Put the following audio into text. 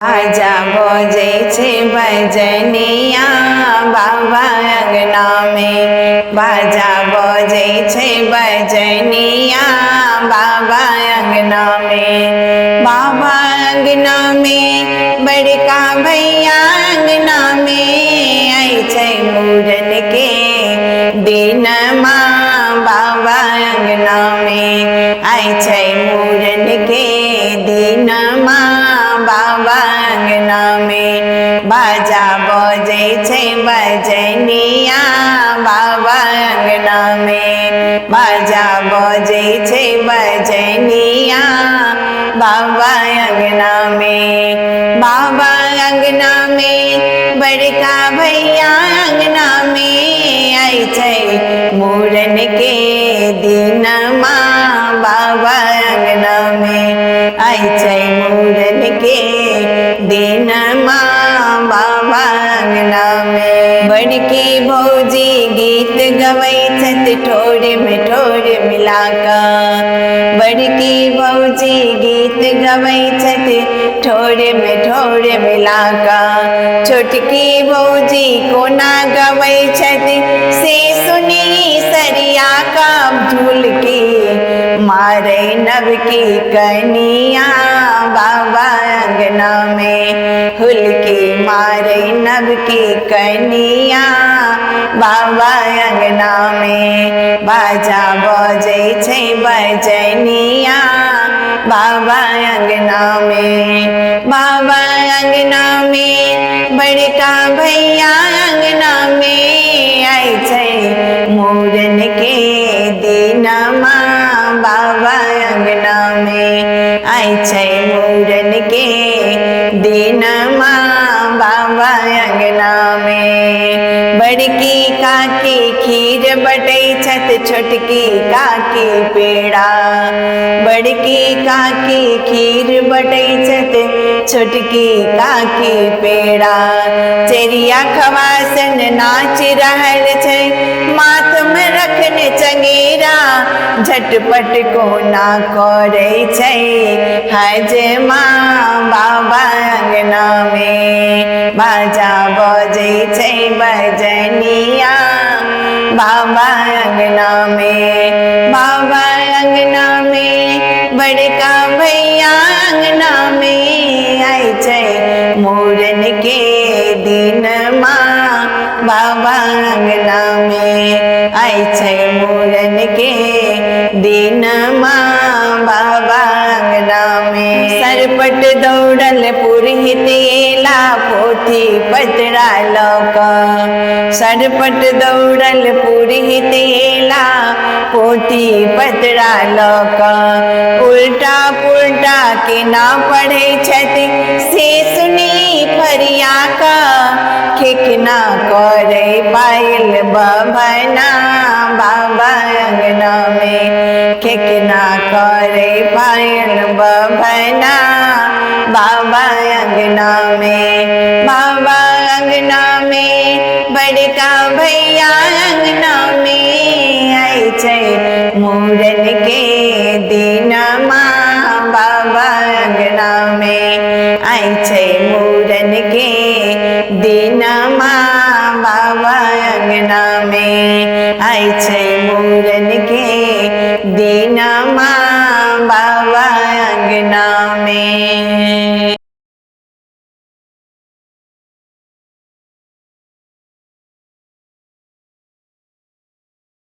आजा बजे छे बजनिया बाबा अंगना में। बाजा बजे छे बजनिया बाबा अंगना में। बाबा अंगना में बड़का भैया अंगना में। आई छे मूरन के दिन माँ बाबा अंगना में। आई छे मूरन के दिन माँ बाबा अंगना में। बाजा बजे छे बजनिया बाबा अंगना में। बाजा बजे छे बजनिया बाबा अंगना में। बाबा अंगना में बड़का भैया अंगना में। आई छे मूरन के दिन माँ बाबा अंगना में। आई छे मूरन के दिन माँ बाबा अंगना में। बड़की भौजी गीत गवै छत ठोरे में ठोरे मिलाका। बड़की भौजी गीत गवै छत ठोरे में ठोरे मिलाका। छोटकी भौजी कोना गवै छत से सुनी सरिया का। झूलकी मारे नवकी कनिया बाबा अंगना में। हुलकी मारे नवकी कनिया बाबा अंगना में। बाजा बजे छे बजनिया बाबा अंगना में। बाबा अंगना में बड़का भैया अंगना में। आई छे मूरन के दिन माँ बाबा अंगना में। आई छे मूरन के दिन माँ बाबा अंगना में। बड़की काकी खीर बटै छत छोटकी काकी पेड़ा। बड़की काकी खीर बटै छत छोटकी काकी पेड़ा। चेरिया खवासन नाच रहल छे माथ में रखने चंगेरा। झटपट कोना करे छे हजमा बाबा अंगना में। बाजा बजे छे बजनिया बाबा अंगना में। बाबा अंगना में बड़का भैया अंगना में। आई छे मूरन के दिन माँ बाबा अंगना में। आई छे मूरन के दिन माँ बाबा अंगना में। सरपट दौड़ल पुरहित एला पोथी पतरा लौका। सरपट दौड़ल पुरहित एला पोथी पतरा लौका। उल्टा पुल्टा के ना पढ़े छथि से सुनी फरिया का। खिकना करे पायल बभना बाबा अंगना में। खिकना करे पायल बभना बाबा अंगना में। बाबा अंगना में बड़का भैया अंगना में। आई छे मूरन के दिन माँ बाबा अंगना में। आई छे मूरन के दिन माँ बाबा अंगना में। आई छे मूरन के